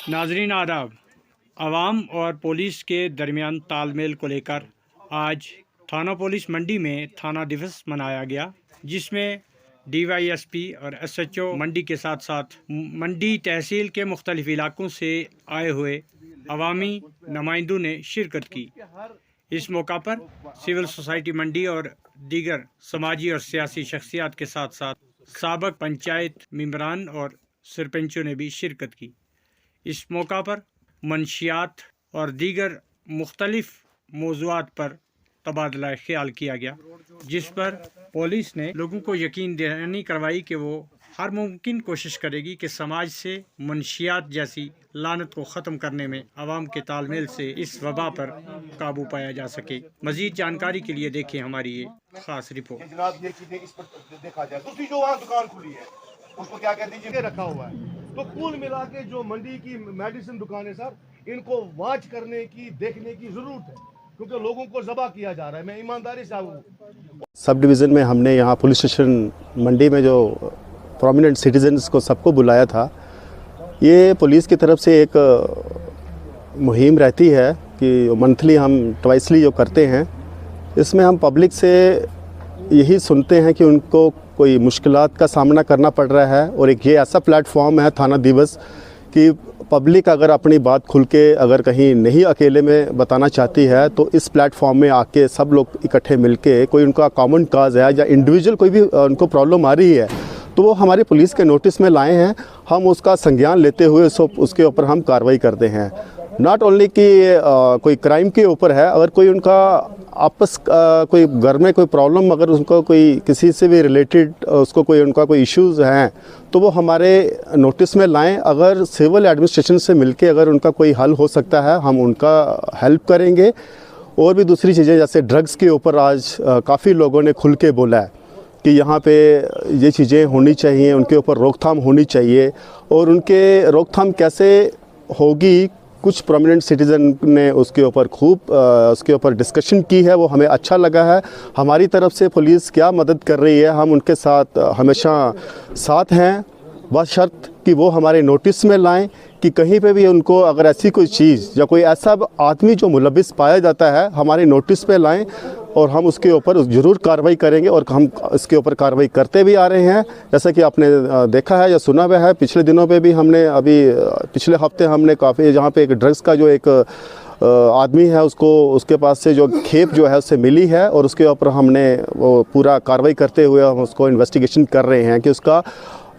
नाजरीन आदाब। आवाम और पुलिस के दरमियान तालमेल को लेकर आज थाना पुलिस मंडी में थाना दिवस मनाया गया, जिसमें DYSP और SHO मंडी के साथ साथ मंडी तहसील के मुख्तलिफ इलाकों से आए हुए अवामी नुमाइंदों ने शिरकत की। इस मौका पर सिविल सोसाइटी मंडी और दीगर समाजी और सियासी शख्सियात के साथ साथ साबक पंचायत मेंबरान और सरपंचों ने भी शिरकत की। इस मौका पर मंशियात और दीगर मुख्तलिफ मौज़ूआत पर तबादला ख्याल किया गया, जिस पर पुलिस ने लोगों को यकीन दहानी करवाई कि वो हर मुमकिन कोशिश करेगी कि समाज से मंशियात जैसी लानत को ख़त्म करने में आवाम के तालमेल से इस वबा पर काबू पाया जा सके। मज़ीद जानकारी के लिए देखें हमारी ये ख़ास रिपोर्ट। जनाब ये चीजें इस पर देखा जाए। दूसरी जो वहाँ दुकान खुली है उसको क्या कहते हैं, रखा हुआ है। तो कुल मिला के जो मंडी की मेडिसिन दुकान है सर, इनको वॉच करने की, देखने की जरूरत है, क्योंकि लोगों को ज़बा किया जा रहा है। मैं ईमानदारी से सब डिवीज़न में हमने यहाँ पुलिस स्टेशन मंडी में जो प्रोमिनेंट सिटीजन्स को सबको बुलाया था। ये पुलिस की तरफ से एक मुहिम रहती है कि मंथली हम ट्वाइसली जो करते हैं, इसमें हम पब्लिक से यही सुनते हैं कि उनको कोई मुश्किलात का सामना करना पड़ रहा है। और एक ये ऐसा प्लेटफॉर्म है थाना दिवस कि पब्लिक अगर अपनी बात खुल के अगर कहीं नहीं अकेले में बताना चाहती है तो इस प्लेटफॉर्म में आके सब लोग इकट्ठे मिलके कोई उनका कॉमन काज है या इंडिविजुअल कोई भी उनको प्रॉब्लम आ रही है तो वो हमारी पुलिस के नोटिस में लाए हैं। हम उसका संज्ञान लेते हुए उसके ऊपर हम कार्रवाई करते हैं। नॉट ओनली कि कोई क्राइम के ऊपर है, अगर कोई उनका आपस कोई घर में कोई प्रॉब्लम, अगर उनको कोई किसी से भी रिलेटेड उसको कोई उनका कोई इश्यूज़ हैं तो वो हमारे नोटिस में लाएं। अगर सिविल एडमिनिस्ट्रेशन से मिलके अगर उनका कोई हल हो सकता है हम उनका हेल्प करेंगे। और भी दूसरी चीज़ें जैसे ड्रग्स के ऊपर आज काफ़ी लोगों ने खुल के बोला है कि यहाँ पे ये चीज़ें होनी चाहिए, उनके ऊपर रोकथाम होनी चाहिए। और उनके रोकथाम कैसे होगी, कुछ प्रोमिनेंट सिटीज़न ने उसके ऊपर खूब उसके ऊपर डिस्कशन की है, वो हमें अच्छा लगा है। हमारी तरफ से पुलिस क्या मदद कर रही है, हम उनके साथ हमेशा साथ हैं, बस शर्त कि वो हमारे नोटिस में लाएं कि कहीं पे भी उनको अगर ऐसी कोई चीज़ या कोई ऐसा आदमी जो मुलविस पाया जाता है हमारे नोटिस पे लाएं और हम उसके ऊपर ज़रूर कार्रवाई करेंगे। और हम इसके ऊपर कार्रवाई करते भी आ रहे हैं, जैसा कि आपने देखा है या सुना हुआ है। पिछले दिनों पे भी हमने पिछले हफ्ते हमने काफ़ी जहाँ पे एक ड्रग्स का जो एक आदमी है उसके पास से जो खेप जो है उससे मिली है और उसके ऊपर हमने वो पूरा कार्रवाई करते हुए हम उसको इन्वेस्टिगेशन कर रहे हैं कि उसका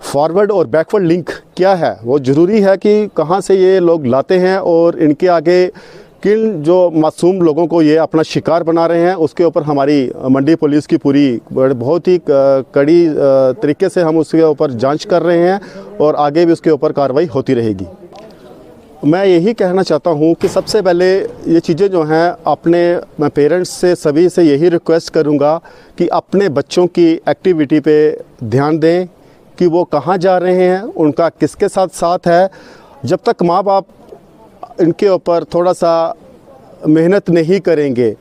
फॉरवर्ड और बैकवर्ड लिंक क्या है। वो ज़रूरी है कि कहाँ से ये लोग लाते हैं और इनके आगे किन जो मासूम लोगों को ये अपना शिकार बना रहे हैं, उसके ऊपर हमारी मंडी पुलिस की पूरी बहुत ही कड़ी तरीके से हम उसके ऊपर जांच कर रहे हैं और आगे भी उसके ऊपर कार्रवाई होती रहेगी। मैं यही कहना चाहता हूँ कि सबसे पहले ये चीज़ें जो हैं मैं पेरेंट्स से सभी से यही रिक्वेस्ट करूँगा कि अपने बच्चों की एक्टिविटी पे ध्यान दें कि वो कहाँ जा रहे हैं, उनका किसके साथ साथ है। जब तक माँ बाप इनके ऊपर थोड़ा सा मेहनत नहीं करेंगे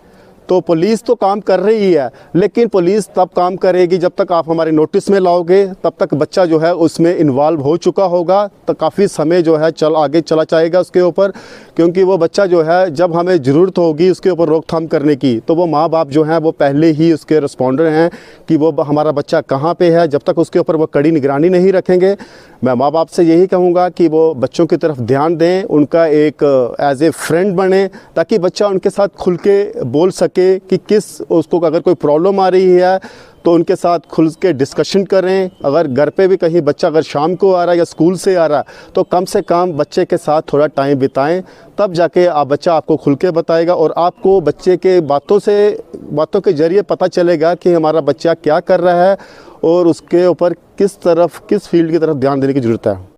तो पुलिस तो काम कर रही है, लेकिन पुलिस तब काम करेगी जब तक आप हमारे नोटिस में लाओगे, तब तक बच्चा जो है उसमें इन्वॉल्व हो चुका होगा, तो काफ़ी समय जो है आगे चला जाएगा उसके ऊपर। क्योंकि वो बच्चा जो है जब हमें ज़रूरत होगी उसके ऊपर रोकथाम करने की तो वो माँ बाप जो हैं वो पहले ही उसके रिस्पॉन्डर हैं कि वो हमारा बच्चा कहाँ पे है। जब तक उसके ऊपर वो कड़ी निगरानी नहीं रखेंगे, मैं माँ बाप से यही कहूँगा कि वो बच्चों की तरफ ध्यान दें, उनका एक एज ए फ्रेंड बने, ताकि बच्चा उनके साथ खुल के बोल सके कि उसको अगर कोई प्रॉब्लम आ रही है तो उनके साथ खुल के डिस्कशन करें। अगर घर पे भी कहीं बच्चा अगर शाम को आ रहा है या स्कूल से आ रहा है तो कम से कम बच्चे के साथ थोड़ा टाइम बिताएं, तब जाके बच्चा आपको खुल के बताएगा और आपको बच्चे के बातों के ज़रिए पता चलेगा कि हमारा बच्चा क्या कर रहा है और उसके ऊपर किस फील्ड की तरफ ध्यान देने की ज़रूरत है।